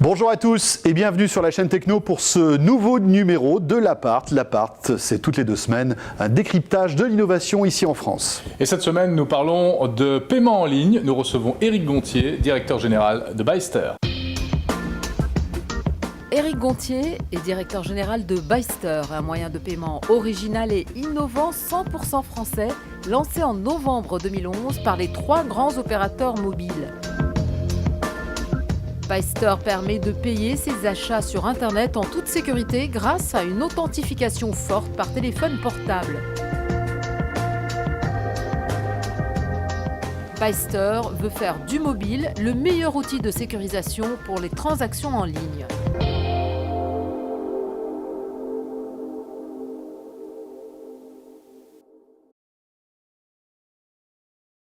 Bonjour à tous et bienvenue sur la chaîne Techno pour ce nouveau numéro de l'Appart. L'Appart, c'est toutes les 2 semaines un décryptage de l'innovation ici en France. Et cette semaine, nous parlons de paiement en ligne. Nous recevons Éric Gontier, directeur général de Byster. Éric Gontier est directeur général de Byster, un moyen de paiement original et innovant 100% français, lancé en novembre 2011 par les 3 grands opérateurs mobiles. Byster permet de payer ses achats sur Internet en toute sécurité grâce à une authentification forte par téléphone portable. Byster veut faire du mobile le meilleur outil de sécurisation pour les transactions en ligne.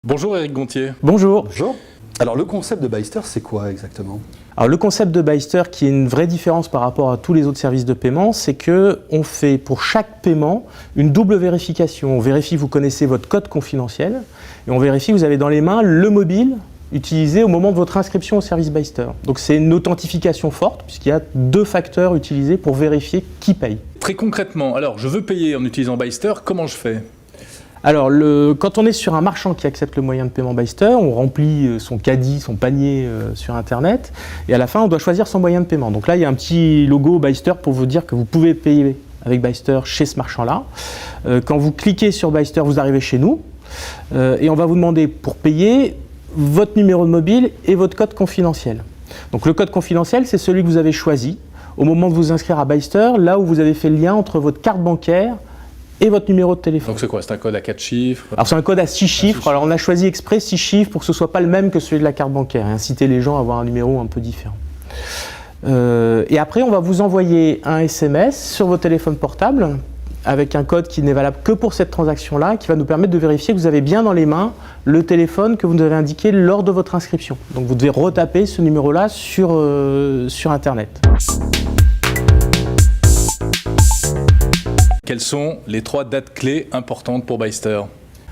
Bonjour Éric Gontier. Bonjour. Bonjour. Alors le concept de Byster, c'est quoi exactement ? Alors le concept de Byster, qui est une vraie différence par rapport à tous les autres services de paiement, c'est qu'on fait pour chaque paiement une double vérification. On vérifie que vous connaissez votre code confidentiel et on vérifie que vous avez dans les mains le mobile utilisé au moment de votre inscription au service Byster. Donc c'est une authentification forte puisqu'il y a 2 facteurs utilisés pour vérifier qui paye. Très concrètement, alors je veux payer en utilisant Byster, comment je fais ? Alors, quand on est sur un marchand qui accepte le moyen de paiement Byster, on remplit son caddie, son panier sur Internet, et à la fin, on doit choisir son moyen de paiement. Donc là, il y a un petit logo Byster pour vous dire que vous pouvez payer avec Byster chez ce marchand-là. Quand vous cliquez sur Byster, vous arrivez chez nous, et on va vous demander pour payer votre numéro de mobile et votre code confidentiel. Donc le code confidentiel, c'est celui que vous avez choisi au moment de vous inscrire à Byster, là où vous avez fait le lien entre votre carte bancaire et votre numéro de téléphone. Donc c'est quoi ? C'est un code à 4 chiffres ? Alors c'est un code à 6 chiffres. Alors on a choisi exprès 6 chiffres pour que ce ne soit pas le même que celui de la carte bancaire et inciter les gens à avoir un numéro un peu différent. Et après on va vous envoyer un SMS sur vos téléphones portables avec un code qui n'est valable que pour cette transaction-là, qui va nous permettre de vérifier que vous avez bien dans les mains le téléphone que vous nous avez indiqué lors de votre inscription. Donc vous devez retaper ce numéro-là sur Internet. Quelles sont les 3 dates clés importantes pour Byster ?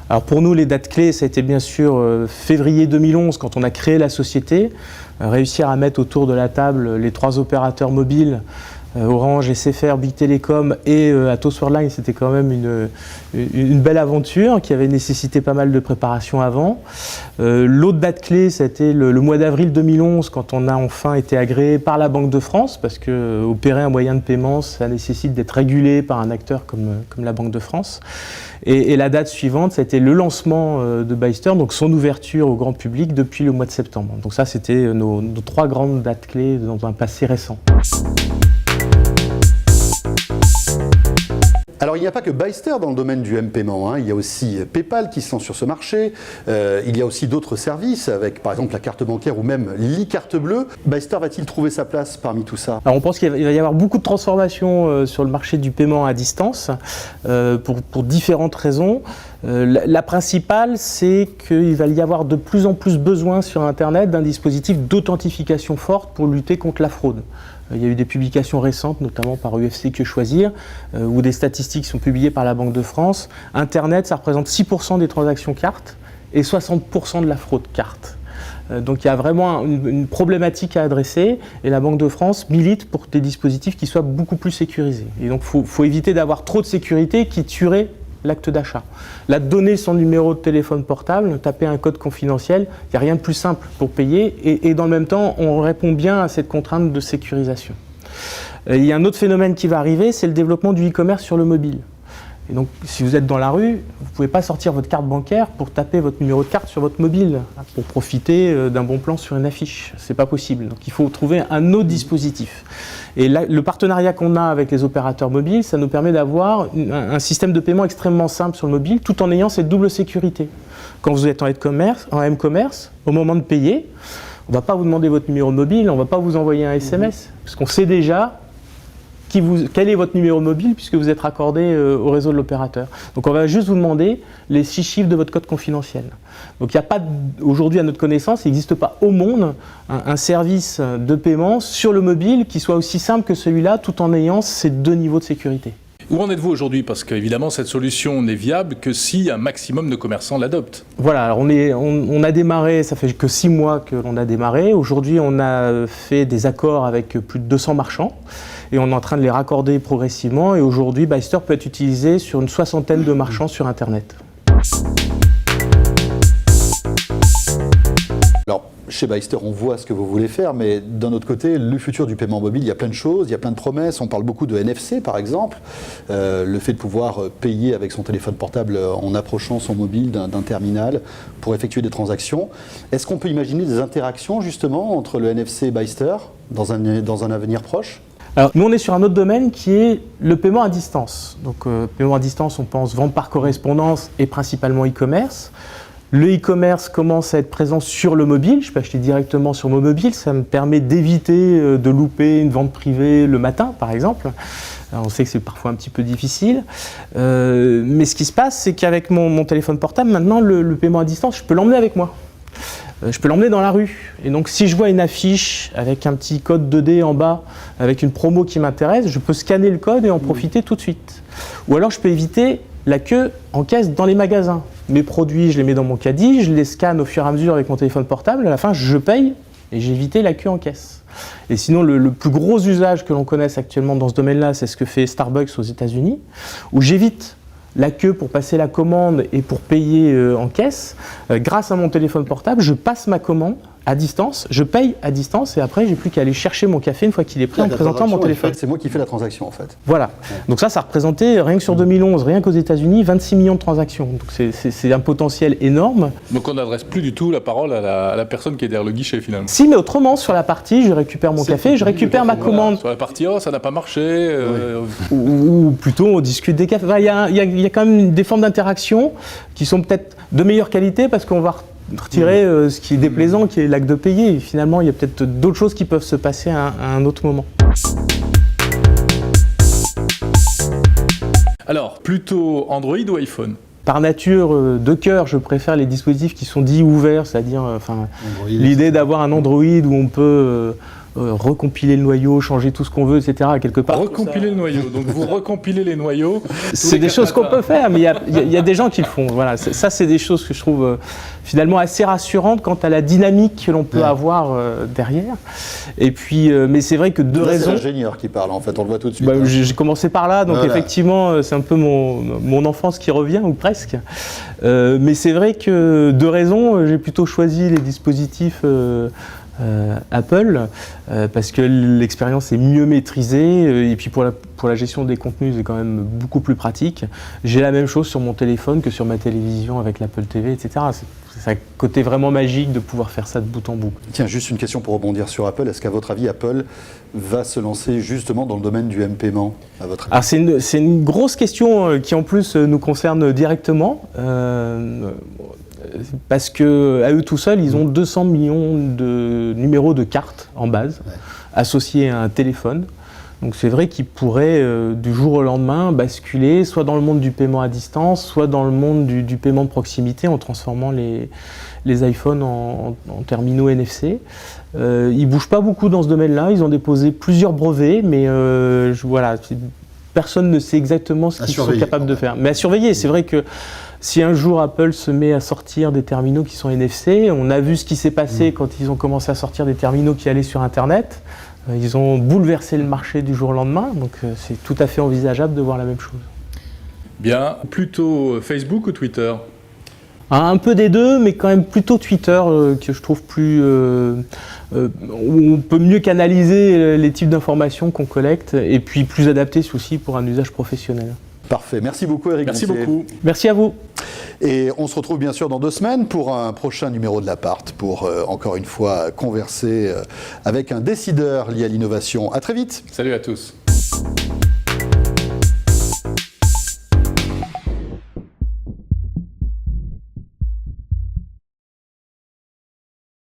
Alors pour nous, les dates clés, ça a été bien sûr février 2011 quand on a créé la société, réussir à mettre autour de la table les 3 opérateurs mobiles, Orange, SFR, Bouygues Telecom et Atos Worldline, c'était quand même une belle aventure qui avait nécessité pas mal de préparation avant. L'autre date clé, c'était le mois d'avril 2011 quand on a enfin été agréé par la Banque de France parce que opérer un moyen de paiement, ça nécessite d'être régulé par un acteur comme la Banque de France. Et la date suivante, ça a été le lancement de Byster, donc son ouverture au grand public depuis le mois de septembre. Donc ça, c'était nos 3 grandes dates clés dans un passé récent. Alors il n'y a pas que Byster dans le domaine du M-paiement, il y a aussi PayPal qui se lance sur ce marché, il y a aussi d'autres services avec par exemple la carte bancaire ou même l'e-carte bleue. Byster va-t-il trouver sa place parmi tout ça ? Alors on pense qu'il va y avoir beaucoup de transformations sur le marché du paiement à distance pour différentes raisons. La principale, c'est qu'il va y avoir de plus en plus besoin sur Internet d'un dispositif d'authentification forte pour lutter contre la fraude. Il y a eu des publications récentes, notamment par UFC Que Choisir, où des statistiques sont publiées par la Banque de France. Internet, ça représente 6% des transactions cartes et 60% de la fraude carte. Donc il y a vraiment une problématique à adresser et la Banque de France milite pour des dispositifs qui soient beaucoup plus sécurisés. Et donc il faut éviter d'avoir trop de sécurité qui tuerait l'acte d'achat. Là, donner son numéro de téléphone portable, taper un code confidentiel, il n'y a rien de plus simple pour payer et dans le même temps, on répond bien à cette contrainte de sécurisation. Il y a un autre phénomène qui va arriver, c'est le développement du e-commerce sur le mobile. Et donc, si vous êtes dans la rue, vous ne pouvez pas sortir votre carte bancaire pour taper votre numéro de carte sur votre mobile, pour profiter d'un bon plan sur une affiche. Ce n'est pas possible. Donc, il faut trouver un autre dispositif. Et là, le partenariat qu'on a avec les opérateurs mobiles, ça nous permet d'avoir un système de paiement extrêmement simple sur le mobile, tout en ayant cette double sécurité. Quand vous êtes en m-commerce, au moment de payer, on ne va pas vous demander votre numéro de mobile, on ne va pas vous envoyer un SMS, parce qu'on sait déjà quel est votre numéro mobile puisque vous êtes raccordé au réseau de l'opérateur. Donc on va juste vous demander les 6 chiffres de votre code confidentiel. Donc il n'y a pas, aujourd'hui à notre connaissance, il n'existe pas au monde un service de paiement sur le mobile qui soit aussi simple que celui-là tout en ayant ces 2 niveaux de sécurité. Où en êtes-vous aujourd'hui? Parce qu'évidemment, cette solution n'est viable que si un maximum de commerçants l'adoptent. Voilà, alors on a démarré, ça fait que 6 mois que l'on a démarré. Aujourd'hui, on a fait des accords avec plus de 200 marchands et on est en train de les raccorder progressivement. Et aujourd'hui, Byster peut être utilisé sur une 60aine de marchands sur Internet. Alors, chez Byster, on voit ce que vous voulez faire, mais d'un autre côté, le futur du paiement mobile, il y a plein de choses, il y a plein de promesses. On parle beaucoup de NFC, par exemple. Le fait de pouvoir payer avec son téléphone portable en approchant son mobile d'un terminal pour effectuer des transactions. Est-ce qu'on peut imaginer des interactions, justement, entre le NFC et Byster dans un avenir proche ? Alors, nous, on est sur un autre domaine qui est le paiement à distance. Donc, paiement à distance, on pense vente par correspondance et principalement e-commerce. Le e-commerce commence à être présent sur le mobile. Je peux acheter directement sur mon mobile. Ça me permet d'éviter de louper une vente privée le matin, par exemple. Alors, on sait que c'est parfois un petit peu difficile. Mais ce qui se passe, c'est qu'avec mon téléphone portable, maintenant, le paiement à distance, je peux l'emmener avec moi. Je peux l'emmener dans la rue. Et donc, si je vois une affiche avec un petit code 2D en bas, avec une promo qui m'intéresse, je peux scanner le code et en profiter tout de suite. Ou alors, je peux éviter la queue en caisse dans les magasins. Mes produits, je les mets dans mon caddie, je les scanne au fur et à mesure avec mon téléphone portable. À la fin, je paye et j'ai évité la queue en caisse. Et sinon, le plus gros usage que l'on connaisse actuellement dans ce domaine-là, c'est ce que fait Starbucks aux États-Unis, où j'évite la queue pour passer la commande et pour payer en caisse. Grâce à mon téléphone portable, je passe ma commande à distance, je paye à distance et après, j'ai plus qu'à aller chercher mon café une fois qu'il est prêt en présentant mon téléphone. C'est moi qui fais la transaction, en fait. Voilà. Donc ça représentait, rien que sur 2011, rien qu'aux États-Unis, 26 millions de transactions. Donc c'est un potentiel énorme. Donc on n'adresse plus du tout la parole à la personne qui est derrière le guichet, finalement. Si, mais autrement, sur la partie, je récupère mon café, je récupère ma commande. Sur la partie, oh, ça n'a pas marché. Ou plutôt, on discute des cafés. Il y a quand même des formes d'interaction qui sont peut-être de meilleure qualité parce qu'on va retirer ce qui est déplaisant, qui est l'acte de payer. Et finalement, il y a peut-être d'autres choses qui peuvent se passer à un autre moment. Alors, plutôt Android ou iPhone? Par nature, de cœur, je préfère les dispositifs qui sont dits ouverts, c'est-à-dire l'idée d'avoir un Android où on peut recompiler le noyau, changer tout ce qu'on veut, etc. quelque part. Recompiler le noyau, donc vous recompilez les noyaux. C'est des choses qu'on peut faire, mais il y a des gens qui le font. Voilà. Ça, c'est des choses que je trouve finalement assez rassurantes quant à la dynamique que l'on peut avoir derrière. Et puis, mais c'est vrai que deux raisons. C'est l'ingénieur qui parle, en fait, on le voit tout de suite. J'ai commencé par là, donc voilà. Effectivement, c'est un peu mon enfance qui revient, ou presque. Mais c'est vrai que deux raisons, j'ai plutôt choisi les dispositifs Apple parce que l'expérience est mieux maîtrisée et puis pour la gestion des contenus c'est quand même beaucoup plus pratique. J'ai la même chose sur mon téléphone que sur ma télévision avec l'Apple TV, etc. C'est un côté vraiment magique de pouvoir faire ça de bout en bout. Tiens, juste une question pour rebondir sur Apple. Est-ce qu'à votre avis, Apple va se lancer justement dans le domaine du M-paiement à votre avis? Alors c'est une grosse question qui en plus nous concerne directement. Parce qu'à eux tout seuls, ils ont 200 millions de numéros de cartes en base, associés à un téléphone. Donc c'est vrai qu'ils pourraient du jour au lendemain basculer soit dans le monde du paiement à distance, soit dans le monde du paiement de proximité en transformant les iPhones en terminaux NFC. Ils ne bougent pas beaucoup dans ce domaine-là, ils ont déposé plusieurs brevets, mais voilà, personne ne sait exactement ce qu'ils sont capables de faire. Mais à surveiller, c'est vrai que si un jour Apple se met à sortir des terminaux qui sont NFC, on a vu ce qui s'est passé quand ils ont commencé à sortir des terminaux qui allaient sur Internet. Ils ont bouleversé le marché du jour au lendemain, donc c'est tout à fait envisageable de voir la même chose. Bien, plutôt Facebook ou Twitter? Un peu des deux, mais quand même plutôt Twitter, que je trouve plus... où on peut mieux canaliser les types d'informations qu'on collecte, et puis plus adapté aussi pour un usage professionnel. Parfait. Merci beaucoup, Eric. Merci beaucoup. Merci à vous. Et on se retrouve bien sûr dans 2 semaines pour un prochain numéro de l'Appart pour encore une fois converser avec un décideur lié à l'innovation. À très vite. Salut à tous.